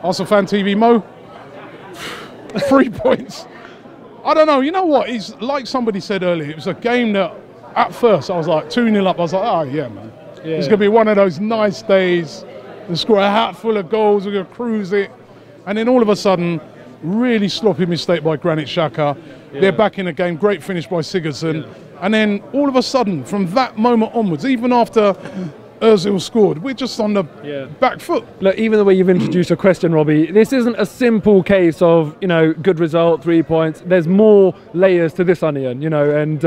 ArsenalFanTV, Mo. 3 points. I don't know. You know what? It's like somebody said earlier. It was a game that, at first, I was like 2-0 up. I was like, oh yeah, man. Yeah. It's going to be one of those nice days. We'll score a hat full of goals. We're going to cruise it. And then all of a sudden, really sloppy mistake by Granit Xhaka. Yeah. They're back in the game. Great finish by Sigurdsson. Yeah. And then all of a sudden, from that moment onwards, even after Ozil scored, we're just on the back foot. Look, even the way you've introduced a question, Robbie, this isn't a simple case of, you know, good result, 3 points. There's more layers to this onion, you know, and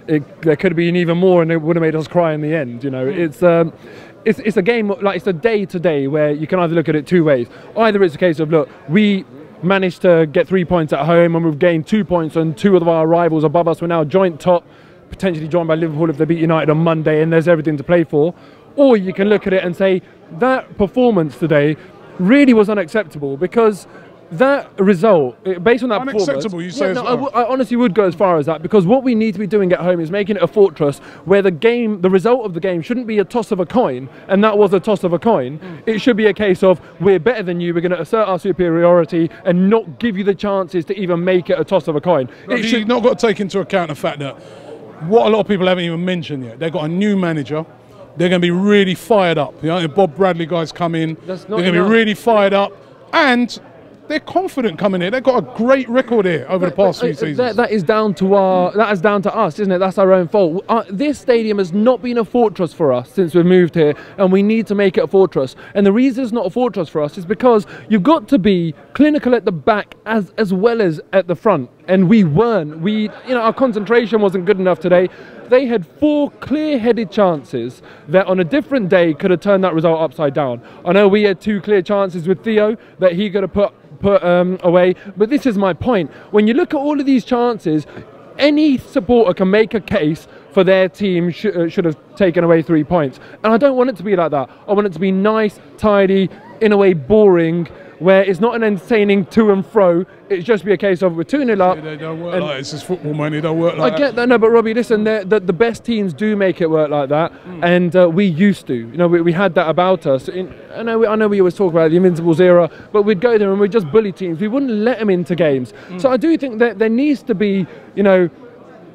there could have been even more, and it would have made us cry in the end. You know, it's a game, like, it's a day-to-day where you can either look at it two ways. Either it's a case of, look, we managed to get 3 points at home and we've gained 2 points on two of our rivals above us. We're now joint top, potentially joined by Liverpool if they beat United on Monday, and there's everything to play for. Or you can look at it and say that performance today really was unacceptable, because that result, based on that unacceptable, you say? I honestly would go as far as that, because what we need to be doing at home is making it a fortress where the result of the game shouldn't be a toss of a coin, and that was a toss of a coin. It should be a case of, we're better than you, we're going to assert our superiority and not give you the chances to even make it a toss of a coin. You've not got to take into account the fact that what a lot of people haven't even mentioned yet, they've got a new manager. They're going to be really fired up. You know, the Bob Bradley guys come in, they're going to be really fired up, and they're confident coming in. They've got a great record here over the past few seasons. That is down to us, isn't it? That's our own fault. This stadium has not been a fortress for us since we've moved here, and we need to make it a fortress. And the reason it's not a fortress for us is because you've got to be clinical at the back as well as at the front. And we weren't. Our concentration wasn't good enough today. They had 4 clear-headed chances that on a different day could have turned that result upside down. I know we had 2 clear chances with Theo that he could have put away, but this is my point. When you look at all of these chances, any supporter can make a case for their team should have taken away 3 points. And I don't want it to be like that. I want it to be nice, tidy, in a way boring, where it's not an entertaining to and fro. It's just be a case of we're 2-0 up. They don't work like that. It's just football, man. It don't work like that. I get that, no, but Robbie, listen, the best teams do make it work like that, and we used to. You know, we had that about us. I know we always talk about the Invincibles era, but we'd go there and we'd just bully teams. We wouldn't let them into games. So I do think that there needs to be, you know,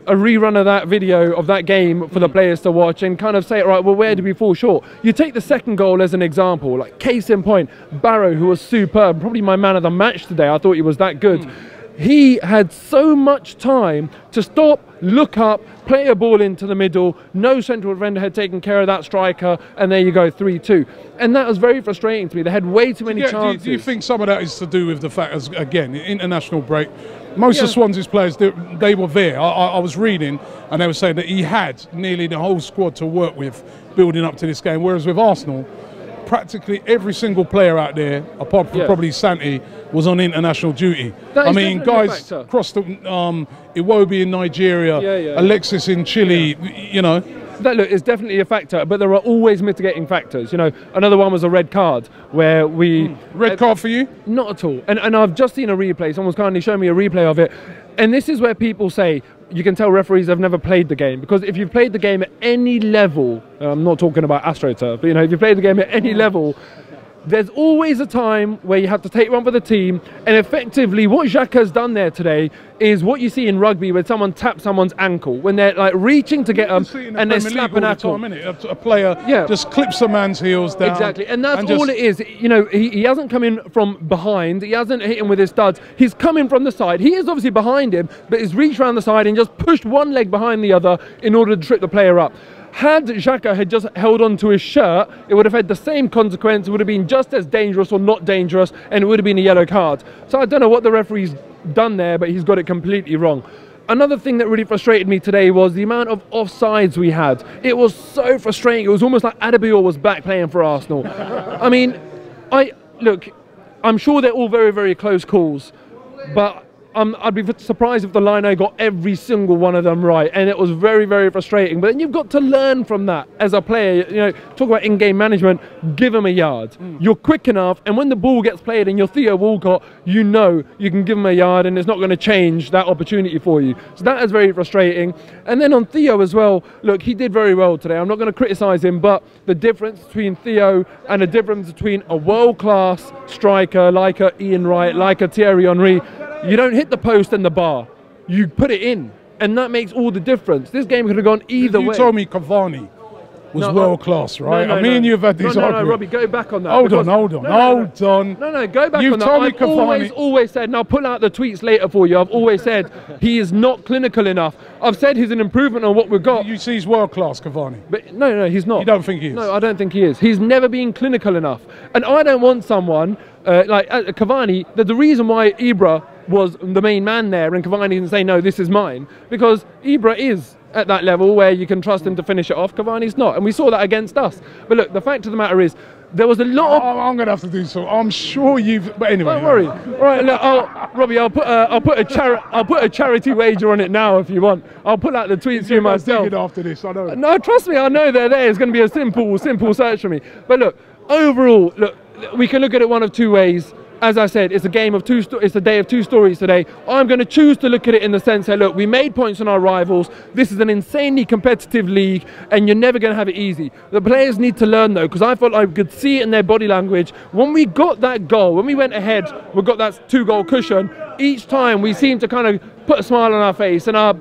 a rerun of that video of that game for the players to watch and kind of say, right, well, where did we fall short? You take the second goal as an example, like case in point, Barrow, who was superb, probably my man of the match today. I thought he was that good. He had so much time to stop, look up, play a ball into the middle. No central defender had taken care of that striker, and there you go, 3-2. And that was very frustrating to me. They had way too many chances. Do you think some of that is to do with the fact, as again, international break, most of Swansea's players, they were there. I was reading, and they were saying that he had nearly the whole squad to work with building up to this game, whereas with Arsenal, practically every single player out there, apart from probably Santi, was on international duty. I mean, guys across the Iwobi in Nigeria, Alexis in Chile, you know. That, look, is definitely a factor, but there are always mitigating factors. You know, another one was a red card where we... Red card for you? Not at all. And I've just seen a replay. Someone's kindly shown me a replay of it. And this is where people say, you can tell referees have never played the game, because if you've played the game at any level, I'm not talking about AstroTurf, but, you know, if you played the game at any level, there's always a time where you have to take one for the team, and effectively what Xhaka has done there today is what you see in rugby when someone taps someone's ankle, when they're like reaching to get them and they're slapping ankle. A player just clips a man's heels down. Exactly, and that's all it is. You know, he hasn't come in from behind, he hasn't hit him with his studs, he's coming from the side. He is obviously behind him, but he's reached around the side and just pushed one leg behind the other in order to trip the player up. Had Xhaka had just held on to his shirt, it would have had the same consequence. It would have been just as dangerous or not dangerous, and it would have been a yellow card. So I don't know what the referee's done there, but he's got it completely wrong. Another thing that really frustrated me today was the amount of offsides we had. It was so frustrating. It was almost like Adebayor was back playing for Arsenal. I mean, look, I'm sure they're all very, very close calls, but I'd be surprised if the line got every single one of them right, and it was very, very frustrating. But then you've got to learn from that as a player. You know, talk about in-game management. Give them a yard. You're quick enough, and when the ball gets played and you're Theo Walcott, you know you can give them a yard, and it's not going to change that opportunity for you. So that is very frustrating. And then on Theo as well, look, he did very well today. I'm not going to criticise him, but the difference between Theo and the difference between a world-class striker like a Ian Wright, like a Thierry Henry, you don't hit the post and the bar, you put it in, and that makes all the difference. This game could have gone either way. You told me Cavani was world class, right? No, me and you have had these arguments. No, Robbie, go back on that. Hold on. No, go back on that. I've always said, and I'll pull out the tweets later for you, I've always said he is not clinical enough. I've said he's an improvement on what we've got. You see he's world class, Cavani. But no, he's not. You don't think he is? No, I don't think he is. He's never been clinical enough. And I don't want someone like Cavani, that the reason why Ibra was the main man there and Cavani didn't say, no, this is mine, because Ibra is at that level where you can trust him to finish it off. Cavani's not, and we saw that against us. But look, the fact of the matter is, there was a lot of... I'm going to have to do so. I'm sure you've... But anyway... Don't worry. All right, look, Robbie, I'll put a charity wager on it now if you want. I'll pull out the tweets to you myself. After this, I know. No, trust me, I know they're there. It's going to be a simple search for me. But look, overall, look, we can look at it one of two ways. As I said, it's a game of it's a day of two stories today. I'm going to choose to look at it in the sense that, look, we made points on our rivals. This is an insanely competitive league, and you're never going to have it easy. The players need to learn, though, because I felt I could see it in their body language. When we got that goal, when we went ahead, we got that 2-goal cushion. Each time we seemed to kind of put a smile on our face, and our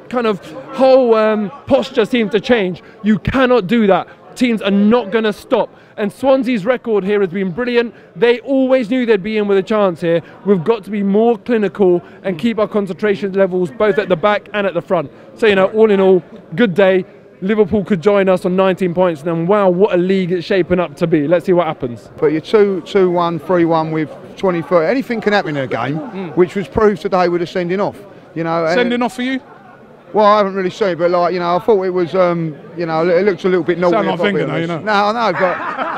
kind of whole posture seemed to change. You cannot do that. Teams are not going to stop. And Swansea's record here has been brilliant. They always knew they'd be in with a chance here. We've got to be more clinical and keep our concentration levels both at the back and at the front. So, you know, all in all, good day. Liverpool could join us on 19 points. And then, wow, what a league it's shaping up to be. Let's see what happens. But you're 2-1, 3-1 with 20-30. Anything can happen in a game, which was proved today with a sending off. You know, sending off for you? Well, I haven't really seen it, but like, you know, I thought it was, you know, it looks a little bit naughty. Sound like finger now, you know. No, I know, but